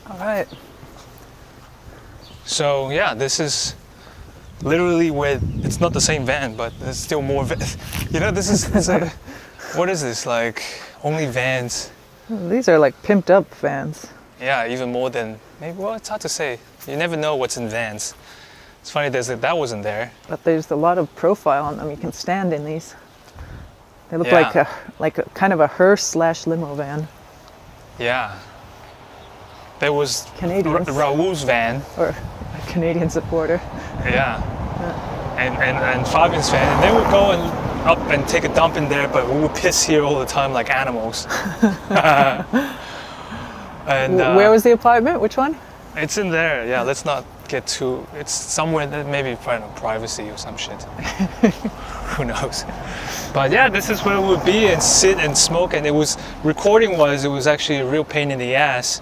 All right. So yeah, this is literally where it's not the same van, but there's still more. You know, this is what is this like? Only vans. These are like pimped up vans. Yeah, even more than maybe. Well, it's hard to say. You never know what's in vans. It's funny that wasn't there. But there's a lot of profile on them. You can stand in these. They look Yeah. like a kind of a hearse/limo van. Yeah. There was Canadians. Raoul's van. Or a Canadian supporter. Yeah. And Fabian's van. And they would go up and take a dump in there, but we would piss here all the time like animals. And Where was the apartment? Which one? it's in there. Yeah, let's not get too. It's somewhere that maybe privacy or some shit. Who knows? But yeah, this is where we would be and sit and smoke. And it was recording-wise, it was actually a real pain in the ass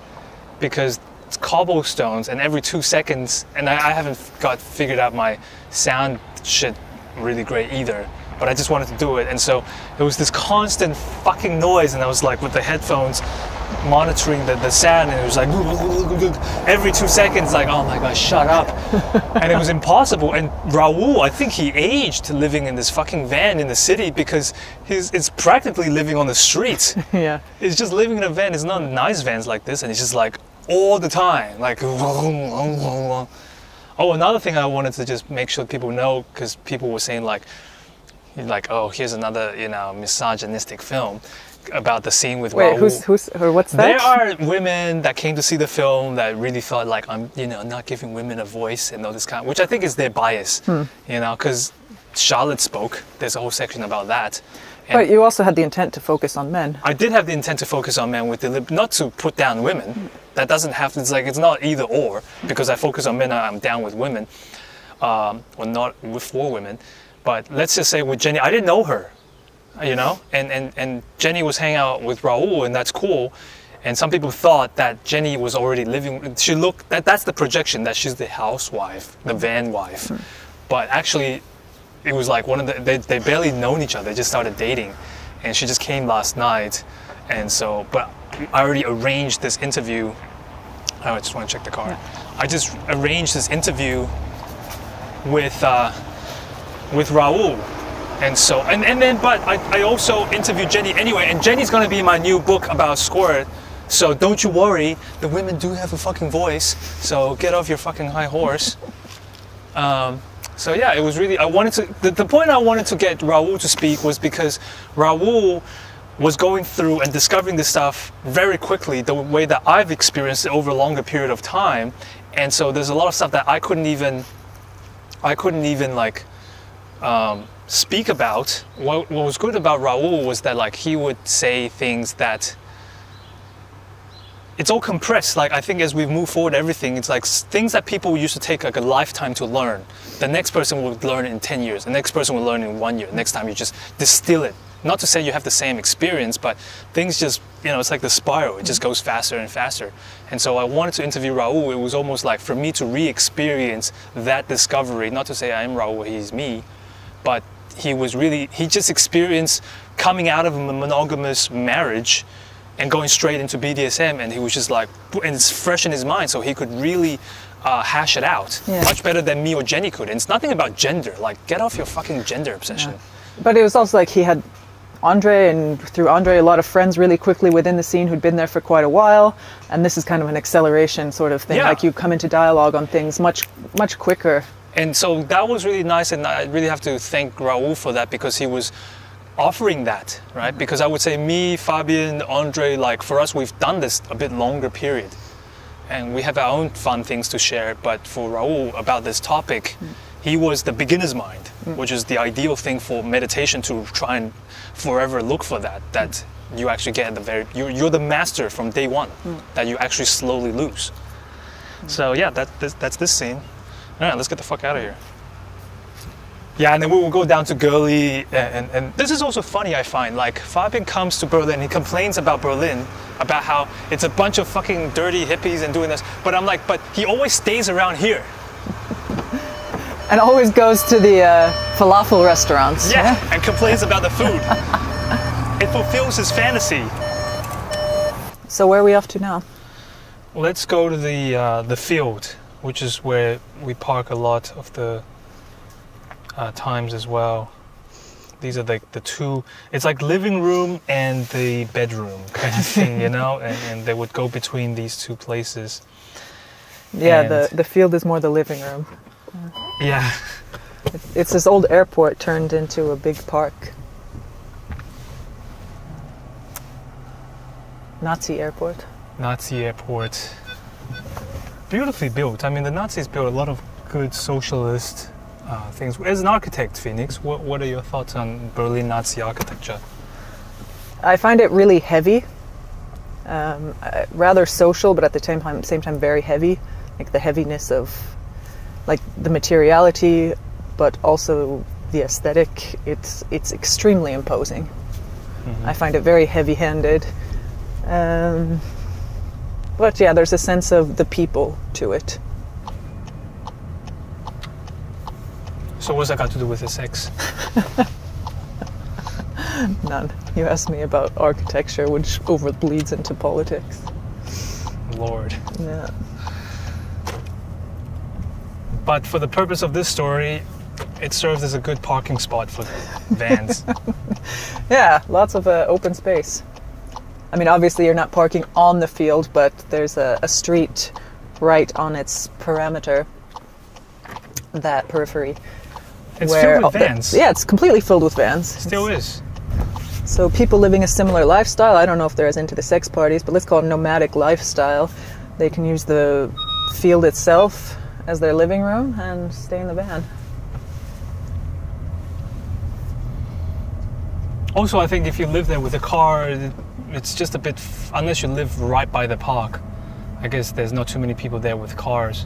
because it's cobblestones, and every 2 seconds, and I haven't got figured out my sound shit really great either. But I just wanted to do it, and so it was this constant fucking noise, and I was like with the headphones monitoring the sound, and it was like every 2 seconds, like, oh my god, shut up. And it was impossible. And Raoul, I think he aged living in this fucking van in the city because it's practically living on the streets. Yeah. It's just living in a van. It's not nice vans like this, and it's just like all the time, like. Oh, another thing I wanted to just make sure people know, because people were saying like, oh, here's another, misogynistic film about the scene with Raoul. Wait, who's or what's that? There are women that came to see the film that really felt like I'm, not giving women a voice and all this kind, which I think is their bias, because Charlotte spoke. There's a whole section about that. And but you also had the intent to focus on men. I did have the intent to focus on men not to put down women. That doesn't have to, it's not either or, because I focus on men, I'm down with women, or not for women. But let's just say with Jenny, I didn't know her, and Jenny was hanging out with Raoul, and that's cool. And some people thought that Jenny was already living, that's the projection, that she's the housewife, the van wife. But actually, it was like they barely known each other, they just started dating. And she just came last night. And so, but I already arranged this interview. Oh, I just want to check the car. Yeah. I just arranged this interview with Raoul. And so, but I also interviewed Jenny anyway, and Jenny's gonna be in my new book about Squirt. So don't you worry, the women do have a fucking voice, so get off your fucking high horse. So yeah, it was really, the point I wanted to get Raoul to speak was because Raoul was going through and discovering this stuff very quickly, the way that I've experienced it over a longer period of time. And so there's a lot of stuff that I couldn't even like speak about. What was good about Raoul was that like he would say things that it's all compressed. Like I think as we move forward, everything, it's like things that people used to take like a lifetime to learn. The next person will learn it in 10 years. The next person will learn it in 1 year. Next time you just distill it. Not to say you have the same experience, but things just, it's like the spiral. It just goes faster and faster. And so I wanted to interview Raoul. It was almost like for me to re-experience that discovery. Not to say I am Raoul, he's me, but he just experienced coming out of a monogamous marriage and going straight into BDSM, and he was just like, and it's fresh in his mind, so he could really hash it out much better than me or Jenny could. And it's nothing about gender. Like, get off your fucking gender obsession. Yeah. But it was also like he had Andrei, and through Andrei, a lot of friends really quickly within the scene who'd been there for quite a while, and this is kind of an acceleration sort of thing. Like you come into dialogue on things much quicker. And so that was really nice, and I really have to thank Raoul for that, because he was offering that, right? Mm-hmm. Because I would say me, Fabian, Andrei, like for us, we've done this a bit longer period, and we have our own fun things to share. But for Raoul, about this topic, he was the beginner's mind, which is the ideal thing for meditation, to try and forever look for that you actually get at you're the master from day one, that you actually slowly lose. So yeah, that's this scene. All right, let's get the fuck out of here. Yeah, and then we will go down to Girly, and this is also funny, I find. Like, Fabian comes to Berlin, he complains about Berlin, about how it's a bunch of fucking dirty hippies and doing this, but I'm like, but he always stays around here. And always goes to the falafel restaurants. Yeah, and complains about the food. It fulfills his fantasy. So where are we off to now? let's go to the field, which is where we park a lot of the times as well. These are like the two, it's like living room and the bedroom kind of thing, you know, and they would go between these two places. Yeah, the field is more the living room. Yeah. It's this old airport turned into a big park. Nazi airport. Nazi airport. Beautifully built. I mean, the Nazis built a lot of good socialist things. As an architect, Phoenix, what are your thoughts on Berlin Nazi architecture? I find it really heavy. Rather social, but at the same time very heavy. Like the heaviness of like the materiality, but also the aesthetic. It's extremely imposing. Mm-hmm. I find it very heavy-handed. But yeah, there's a sense of the people to it. So what's that got to do with the sex? None. You asked me about architecture, which bleeds into politics. Lord. Yeah. But for the purpose of this story, it serves as a good parking spot for vans. Yeah, lots of open space. I mean, obviously you're not parking on the field, but there's a street right on its perimeter, that periphery. It's filled with vans. Yeah, it's completely filled with vans. It still is. So people living a similar lifestyle, I don't know if they're as into the sex parties, but let's call it nomadic lifestyle. They can use the field itself as their living room and stay in the van. Also, I think if you live there with a car, it's just a bit, unless you live right by the park, I guess there's not too many people there with cars.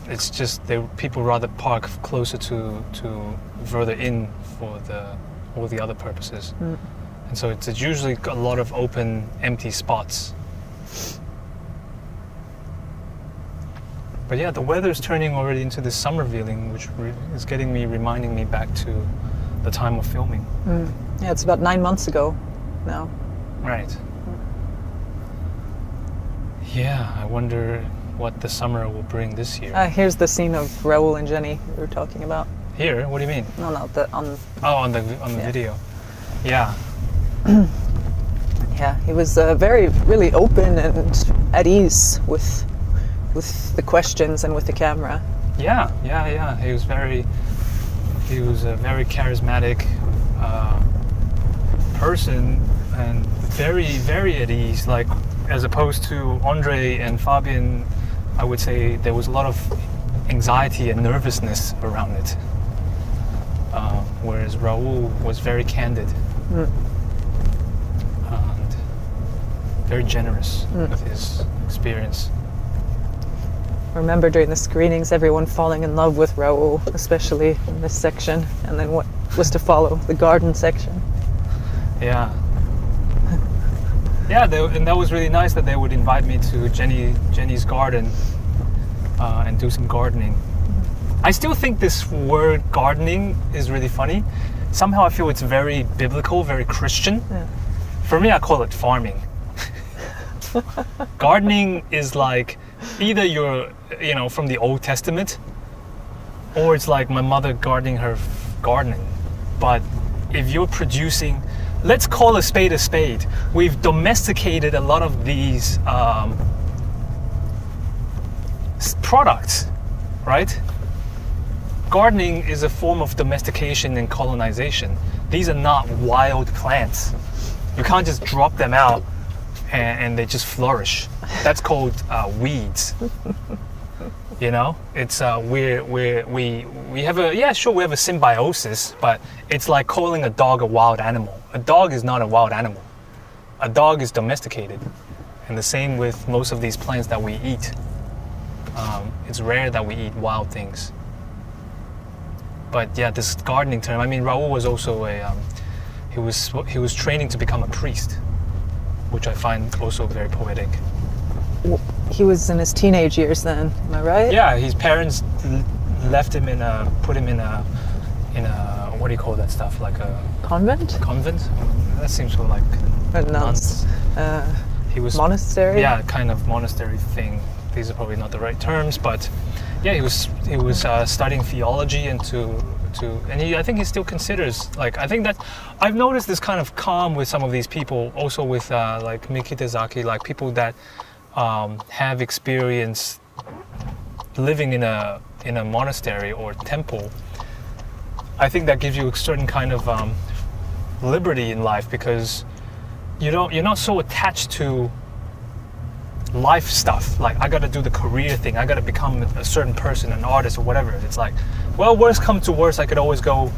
It's just people rather park closer to further in for all the other purposes. Mm. And so it's usually a lot of open, empty spots. But yeah, the weather's turning already into this summer feeling, which is reminding me back to the time of filming. Mm. Yeah, it's about 9 months ago now. Right. Yeah, I wonder what the summer will bring this year. Here's the scene of Raoul and Jenny we were talking about. Here? What do you mean? No, on the video. Yeah. Yeah, he was really open and at ease with the questions and with the camera. Yeah. He was a very charismatic person and very, very at ease. Like, as opposed to Andrei and Fabian, I would say there was a lot of anxiety and nervousness around it. Whereas Raoul was very candid and very generous with his experience. I remember during the screenings, everyone falling in love with Raoul, especially in this section, and then what was to follow, the garden section. Yeah. Yeah, and that was really nice that they would invite me to Jenny's garden and do some gardening. I still think this word gardening is really funny. Somehow I feel it's very biblical, very Christian. Yeah. For me, I call it farming. Gardening is like either you're, from the Old Testament, or it's like my mother gardening her garden. But if you're producing, let's call a spade. We've domesticated a lot of these products, right? Gardening is a form of domestication and colonization. These are not wild plants. You can't just drop them out and they just flourish. That's called weeds. It's we have a symbiosis, but it's like calling a dog a wild animal. A dog is not a wild animal. A dog is domesticated, and the same with most of these plants that we eat. It's rare that we eat wild things. But yeah, this gardening term. I mean, Raoul was also he was training to become a priest, which I find also very poetic. He was in his teenage years then, am I right? Yeah, his parents put him in a what do you call that stuff? Like a convent? Convent? That seems so like nuns. he was monastery. Yeah, kind of monastery thing. These are probably not the right terms, but yeah, he was studying theology and I think he still considers, like, I think that I've noticed this kind of calm with some of these people, also with like Mikitazaki, like people that have experience living in a monastery or temple. I think that gives you a certain kind of liberty in life, because you're not so attached to life stuff, like I gotta do the career thing, I gotta become a certain person, an artist or whatever. It's like, well, worst come to worst, I could always go,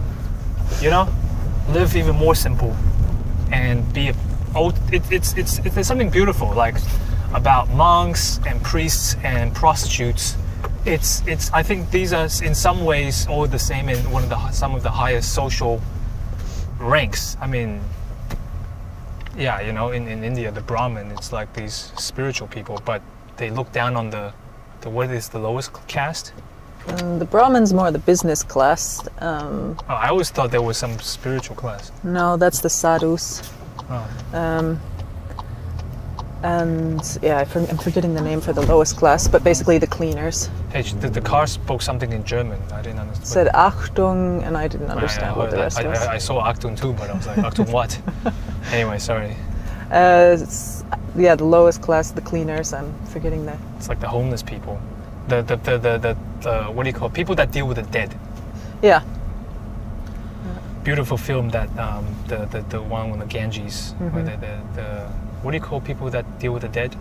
live even more simple and be there's something beautiful like about monks and priests and prostitutes. I think these are in some ways all the same in some of the highest social ranks. I mean, yeah, in India, the Brahmin, it's like these spiritual people, but they look down on the what is the lowest caste? The Brahmin's more the business class. I always thought there was some spiritual class. No, that's the sadhus. Oh. And yeah, I'm forgetting the name for the lowest class, but basically the cleaners. Hey, the car spoke something in German. I didn't understand. It said Achtung, and I didn't understand what the rest was. I saw Achtung too, but I was like, Achtung what? Anyway, sorry. Yeah, the lowest class, the cleaners. I'm forgetting that. It's like the homeless people. The what do you call it? People that deal with the dead. Yeah. Beautiful film that the one with the Ganges. Mm-hmm. Where the what do you call people that deal with the dead?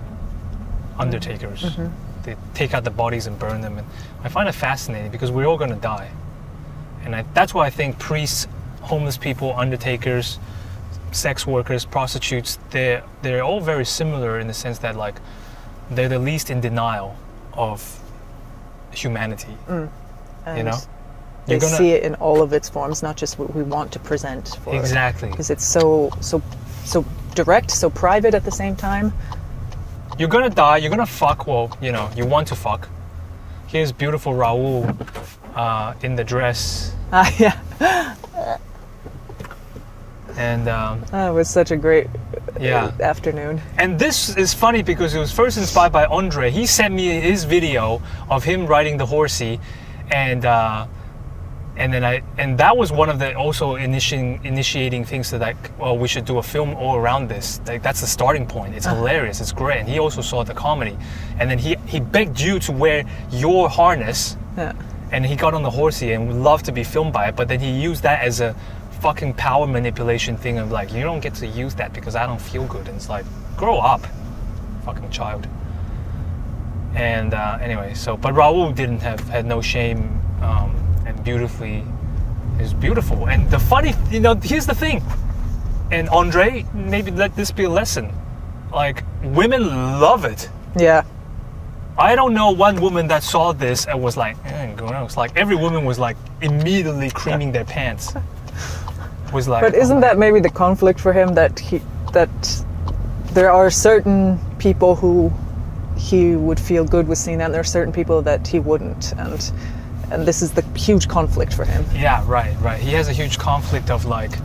Undertakers. Mm-hmm. They take out the bodies and burn them, and I find it fascinating because we're all going to die, and that's why I think priests, homeless people, undertakers, sex workers, prostitutes, they're all very similar in the sense that like they're the least in denial of humanity. And they see it in all of its forms, not just what we want to present for exactly, because it's so direct, so private at the same time. You're gonna die, you're gonna fuck, well, you want to fuck. Here's beautiful Raoul in the dress. Yeah. And it was such a great afternoon. And this is funny because it was first inspired by Andrei. He sent me his video of him riding the horsey, and that was one of the also initiating things that like, well, we should do a film all around this. Like, that's the starting point. It's hilarious. It's great. And he also saw the comedy, and then he begged you to wear your harness, and he got on the horsey and would love to be filmed by it. But then he used that as a fucking power manipulation thing of like, you don't get to use that because I don't feel good. And it's like, grow up, fucking child. And anyway, but Raoul had no shame. And beautifully, is beautiful. And the funny, here's the thing. And Andrei, maybe let this be a lesson. Like, women love it. Yeah. I don't know one woman that saw this and was like, gross. Like, every woman was like immediately creaming their pants. Was like. But isn't that maybe the conflict for him, that there are certain people who he would feel good with seeing that, and there are certain people that he wouldn't, and this is the huge conflict for him. Yeah, right. He has a huge conflict of like,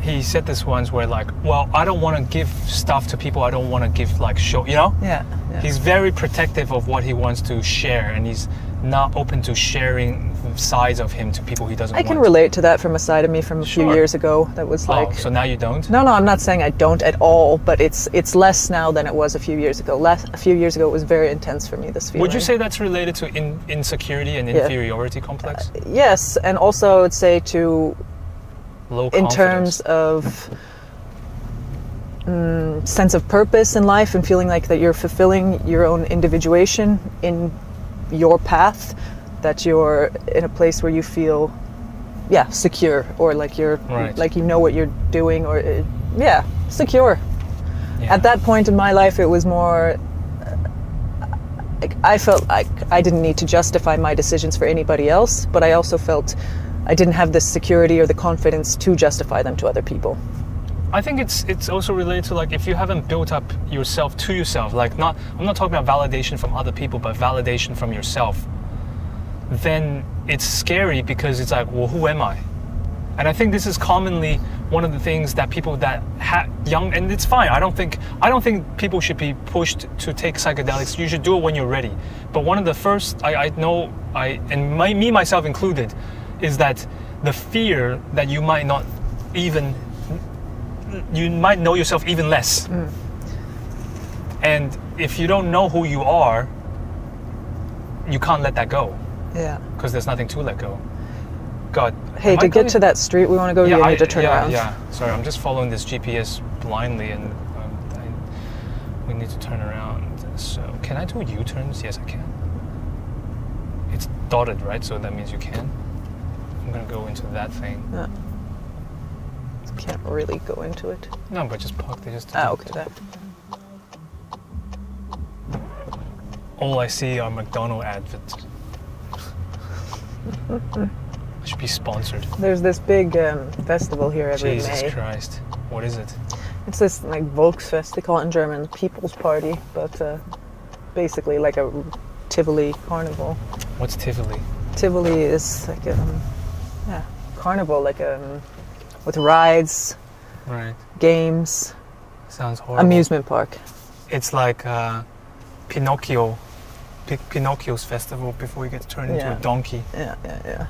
he said this once where like, well, I don't want to give stuff to people I don't want to give, like, show, Yeah. He's very protective of what he wants to share, and he's not open to sharing sides of him to people he doesn't want. I can relate to that from a side of me from a few years ago. That was like. Oh, so now you don't? No, I'm not saying I don't at all, but it's less now than it was a few years ago. A few years ago, it was very intense for me, this feeling. Would you say that's related to insecurity and inferiority complex? Yes, and also I would say to low confidence. In terms of sense of purpose in life and feeling like that you're fulfilling your own individuation in your path, that you're in a place where you feel secure, or like you're like what you're doing, or secure. At that point in my life, it was more like I felt like I didn't need to justify my decisions for anybody else, but I also felt I didn't have the security or the confidence to justify them to other people. I think it's also related to like, if you haven't built up yourself to yourself, like I'm not talking about validation from other people, but validation from yourself, then it's scary because it's like, well, who am I? And I think this is commonly one of the things that people that young, and it's fine. I don't think people should be pushed to take psychedelics. You should do it when you're ready. But one of the first me myself included, is that the fear that you might know yourself even less. And if you don't know who you are, you can't let that go. Yeah. Because there's nothing to let go. God. Hey, to get to that street we want to go, you need to turn around. Yeah, sorry, I'm just following this GPS blindly, and we need to turn around. So, can I do U-turns? Yes, I can. It's dotted, right? So that means you can. I'm gonna go into that thing. Yeah. Can't really go into it. No, but just park there. Just okay, that. All I see are McDonald's adverts. I should be sponsored. There's this big festival here every May. Jesus Christ. What is it? It's this like Volksfest, they call it in German, People's Party, but basically like a Tivoli carnival. What's Tivoli? Tivoli is like a carnival, like with rides, right? Games. Sounds horrible. Amusement park. It's like Pinocchio's festival before he gets turned into a donkey. Yeah.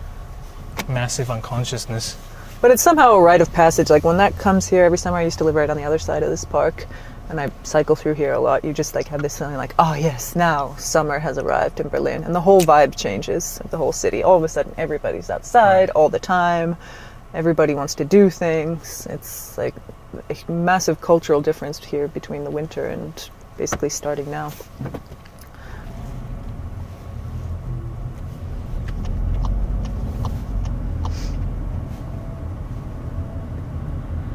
Massive unconsciousness. But it's somehow a rite of passage. Like when that comes here, every summer I used to live right on the other side of this park, and I cycle through here a lot. You just like have this feeling like, oh yes, now summer has arrived in Berlin, and the whole vibe changes of the whole city. All of a sudden, everybody's outside all the time. Everybody wants to do things. It's like a massive cultural difference here between the winter and basically starting now.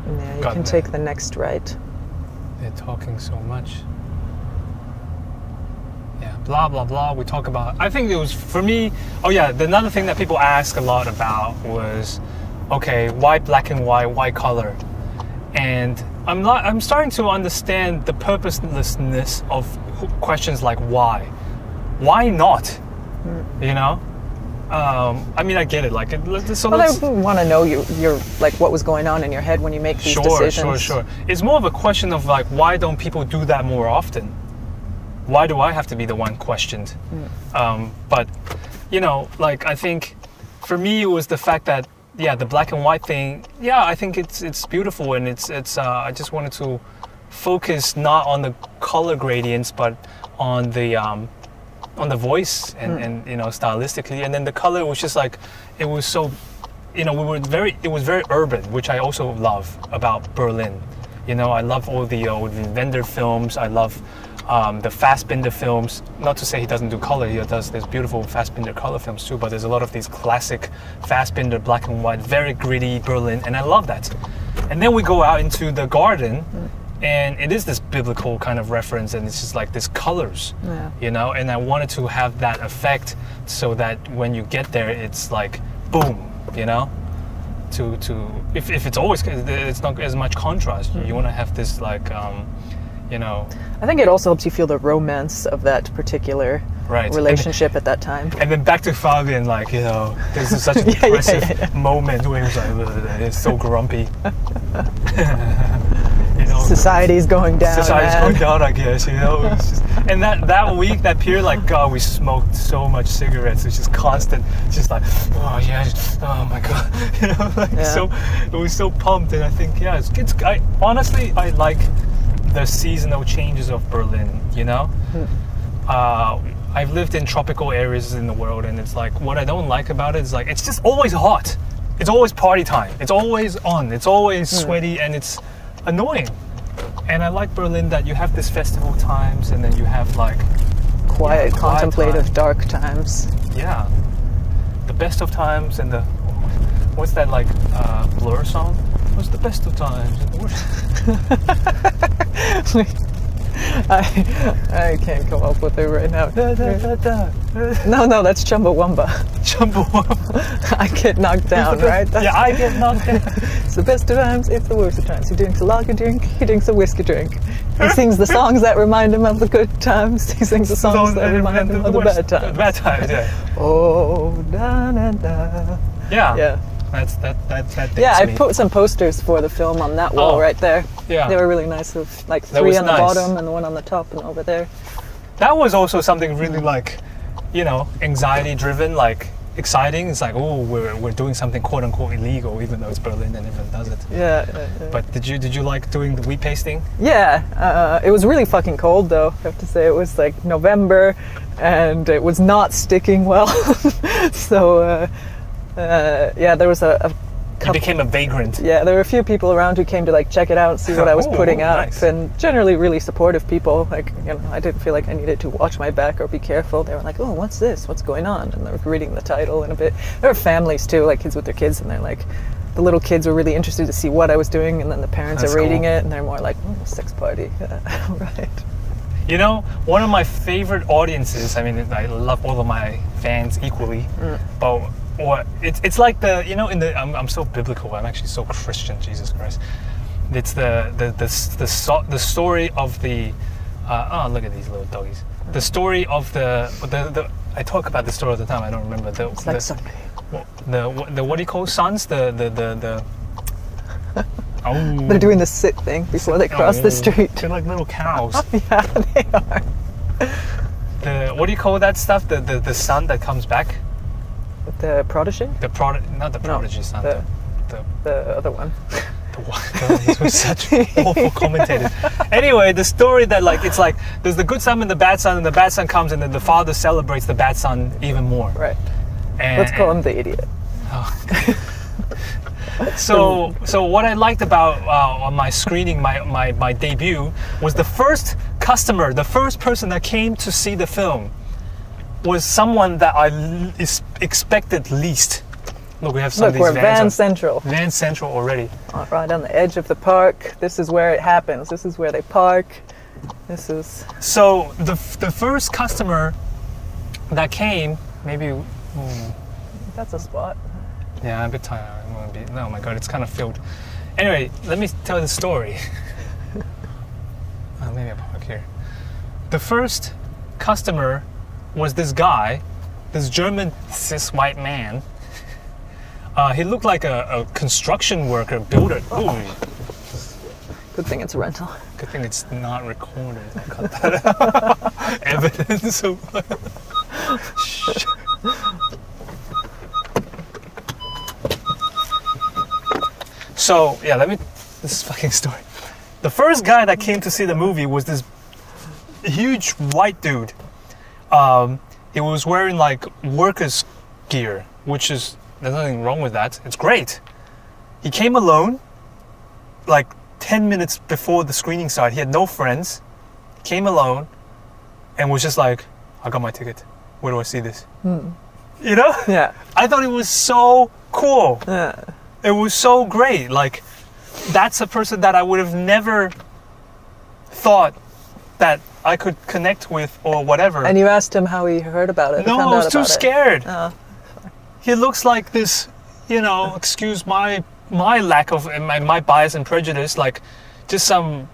Yeah, you can take the next right. They're talking so much. Yeah, blah, blah, blah. We talk about, I think it was, for me, another thing that people ask a lot about was, okay, why black and white, why color? And I'm starting to understand the purposelessness of questions like why. Why not? You know? I mean, I get it. Like, I want to know your like what was going on in your head when you make these decisions. Sure. It's more of a question of like, why don't people do that more often? Why do I have to be the one questioned? But you know, like I think for me it was the fact that the black and white thing. Yeah, I think it's beautiful, and it's I just wanted to focus not on the color gradients, but on the voice and you know, stylistically, and then the color was just like, it was so, you know, it was very urban, which I also love about Berlin. You know, I love all the Wender films. I love the Fassbinder films. Not to say he doesn't do color. He does. There's beautiful Fassbinder color films too. But there's a lot of these classic Fassbinder black and white, very gritty Berlin, and I love that. And then we go out into the garden. And it is this biblical kind of reference, and it's just like these colors, you know. And I wanted to have that effect so that when you get there, it's like boom, you know. If it's always, it's not as much contrast. You want to have this like, you know. I think it also helps you feel the romance of that particular relationship at that time. And then back to Fabian, like, you know, this is such a depressive moment where he was like, it's so grumpy. You know, society's going down. Going down, I guess. You know, it's just, and that week, that period, like, God, we smoked so much cigarettes. It's just constant. It's just like, oh yeah, oh my God, you know, like so. It was so pumped, and I think honestly, I like the seasonal changes of Berlin. You know, I've lived in tropical areas in the world, and it's like what I don't like about it is like it's just always hot. It's always party time. It's always on. It's always sweaty, and it's annoying. And I like Berlin that you have this festival times, and then you have like quiet contemplative dark times. Yeah, the best of times, and the what's that like Blur song? What's the best of times and the worst? I can't come up with it right now. No, that's Chumbawamba. Chumbawamba. I get knocked down, right? I get knocked down. It's the best of times, it's the worst of times. He drinks a lager drink, he drinks a whiskey drink. He sings the songs that remind him of the good times. He sings the songs that remind him of the bad times. Bad times, yeah. Oh, da da da. Yeah. that Yeah, I me. put some posters for the film on that wall right there. Yeah. They were really nice, of like That 3 was on the nice. bottom and the one on the top and over there. That was also something really like, you know, anxiety driven, like exciting. It's like, oh, we're doing something quote unquote illegal, even though it's Berlin and everyone does it. Yeah. But did you like doing the wheat pasting? Yeah, it was really fucking cold though, I have to say. It was like November and it was not sticking well. So, yeah, there was a You couple. became a vagrant. Yeah, there were a few people around who came to like check it out and see what I was Oh, putting out, nice. and generally really supportive people. Like, you know, I didn't feel like I needed to watch my back or be careful. They were like, "Oh, what's this? What's going on?" And they were reading the title and a bit. There were families too, like kids with their kids, and they're like, the little kids were really interested to see what I was doing, and then the parents That's are reading cool. it, and they're more like, "Oh, sex party," right? You know, one of my favorite audiences, I mean, I love all of my fans equally, but it's like the, you know, I'm so biblical, I'm actually so Christian, Jesus Christ. It's the story of the, oh, look at these little doggies. The story of the I talk about this story all the time, I don't remember. It's like Sunday. The what do you call sons? The oh. They're doing the sit thing before they cross the street. They're like little cows. Yeah, they are. What do you call that stuff? The son that comes back? The protege? Not the prodigy son. The other one. These were such awful commentators. Anyway, the story that like it's like there's the good son and the bad son, and the bad son comes and then the father celebrates the bad son even more. Right. And, Let's call him the idiot. So what I liked about on my screening, my debut, was the first customer, the first person that came to see the film was someone that I expected least. Look, we have some Look, of these we're vans. Van Central. Van Central already. Right on the edge of the park. This is where it happens. This is where they park. This is... So the first customer that came, maybe... That's a spot. Yeah, I'm a bit tired. I'm gonna be, oh my god, it's kind of filled. Anyway, let me tell the story. Maybe I'll park here. The first customer was this guy, this German cis white man. He looked like a construction worker, builder. Ooh. Good thing it's a rental. Good thing it's not recorded. I'll cut that out. Evidence of... Shh. So, yeah, this is fucking story. The first guy that came to see the movie was this huge white dude. He was wearing like workers' gear, which is, there's nothing wrong with that. It's great. He came alone, like 10 minutes before the screening started. He had no friends. Came alone and was just like, I got my ticket. Where do I see this? You know? Yeah. I thought it was so cool. Yeah. It was so great. Like, that's a person that I would have never thought that I could connect with or whatever. And you asked him how he heard about it. No, found I was out too about it. scared. Oh. He looks like this, you know, excuse my lack of, my bias and prejudice, like just some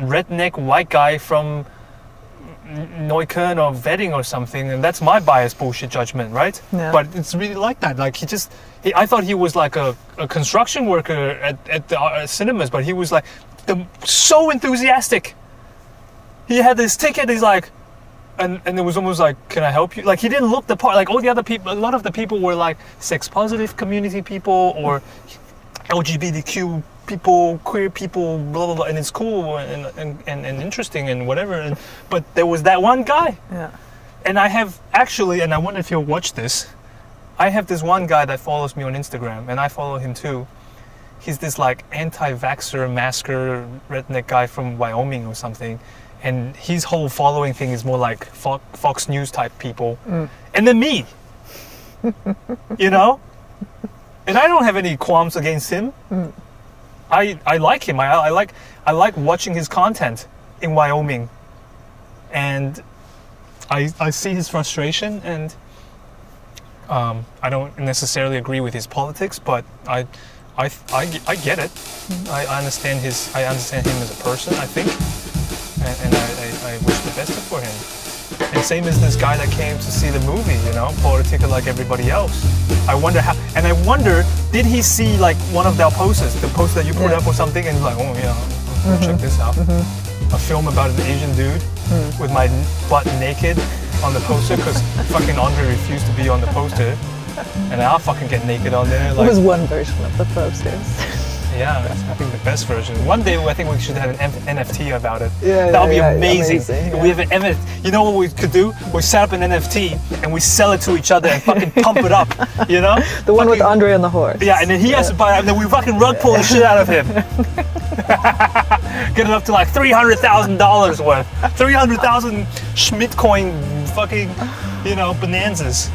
redneck white guy from Neukölln or Wedding or something, and that's my bias bullshit judgment, right? Yeah. But it's really like that. Like I thought he was like a construction worker at the cinemas, but he was like so enthusiastic. He had this ticket. He's like, and it was almost like, can I help you? Like he didn't look the part. Like all the other people, a lot of the people were like sex positive community people or LGBTQ people, queer people, blah blah blah, and it's cool and interesting and whatever. But there was that one guy. Yeah. And I have actually, and I wonder if he'll watch this. I have this one guy that follows me on Instagram, and I follow him too. He's this like anti-vaxxer, masker, redneck guy from Wyoming or something. And his whole following thing is more like Fox News type people. And then me. You know? And I don't have any qualms against him. I like him. I like watching his content in Wyoming. And I see his frustration, and I don't necessarily agree with his politics, but I get it. I understand him as a person, I think. And I wish the best for him. And same as this guy that came to see the movie, you know, bought a ticket like everybody else. I wonder how, and I wonder, did he see like one of their posters, the poster that you put up or something, and he's like, oh yeah, check this out. A film about an Asian dude with my butt naked on the poster because fucking Andrei refused to be on the poster. And I'll fucking get naked on there. Like, it was one version of the posters. Yeah, I think the best version. One day I think we should have an NFT about it. Yeah, that would be amazing. Yeah. We have an NFT. You know what we could do? We set up an NFT and we sell it to each other and fucking pump it up. You know? The one with Andrei and the horse. Yeah, and then he has to buy it, and then we fucking rug pull the shit out of him. Get it up to like $300,000 worth. 300,000 Schmidt coin fucking, you know, bonanzas.